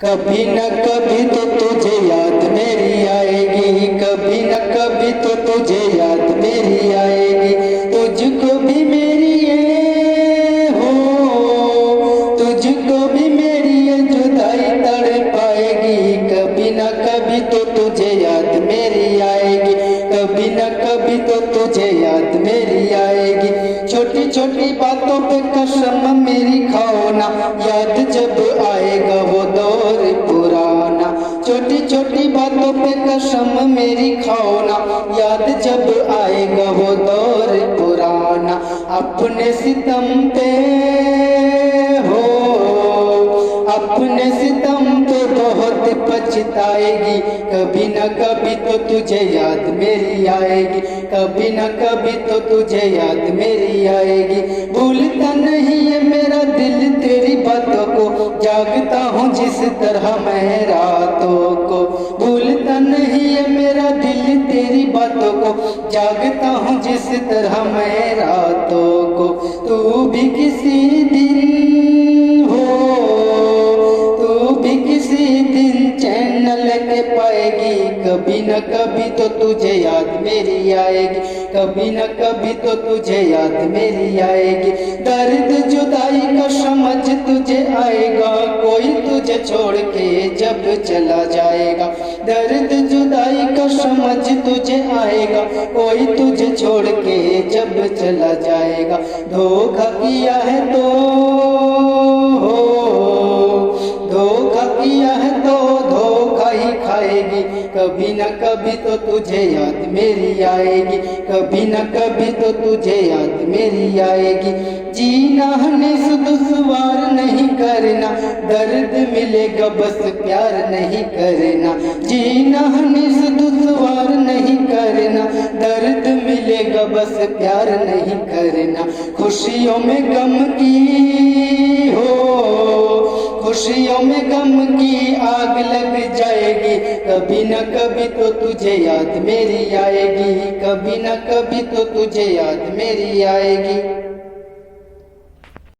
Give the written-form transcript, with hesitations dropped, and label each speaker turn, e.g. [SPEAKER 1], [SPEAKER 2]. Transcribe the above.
[SPEAKER 1] कभी न कभी तो तुझे याद मेरी आएगी, कभी न कभी तो तुझे याद मेरी आएगी। तुझको भी मेरी ये हो, तुझको भी मेरी ये जुदाई तड़पाएगी। कभी न कभी तो तुझे याद मेरी आएगी, कभी न कभी तो तुझे याद मेरी आएगी। छोटी छोटी बातों पे कसम मेरी खाओ ना, याद जब आएगा वो दौर पुराना। छोटी छोटी बातों पे कसम मेरी खाओ ना, याद जब आएगा वो दौर पुराना। अपने सितम पे हो, अपने सितम पे बहुत पछताएगी। कभी न कभी तो तुझे याद मेरी आएगी, कभी न कभी तो तुझे याद मेरी आएगी। भूलता नहीं है मेरा दिल तेरी बातों को, जागता हूँ जिस तरह मैं रातों को। भूलता नहीं है मेरा दिल तेरी बातों को, जागता हूँ जिस तरह मैं रातों को। तू भी किसी दिन हो, तू भी किसी दिन चैन लेके पाएगी। कभी न कभी तो तुझे याद मेरी आएगी, कभी न कभी तो तुझे याद मेरी आएगी। दर्द जुदाई का समझ तुझे आएगा, कोई तुझे छोड़ के जब चला जाएगा। दर्द जुदाई का समझ तुझे आएगा, कोई तुझे छोड़ के जब चला जाएगा। धोखा किया है तो धोखा किया है तो धोखा ही खाएगी। कभी न कभी तो तुझे याद मेरी आएगी, कभी न कभी तो तुझे याद मेरी आएगी। जीना हने दुश्वार नहीं करना, दर्द मिलेगा बस प्यार नहीं करना। जीना हने दुश्वार नहीं करना, दर्द मिलेगा बस प्यार नहीं करना। खुशियों में गम की हो, खुशियों में गम की आग लग जाएगी। कभी न कभी तो तुझे याद मेरी आएगी, कभी न कभी तो तुझे याद मेरी आएगी।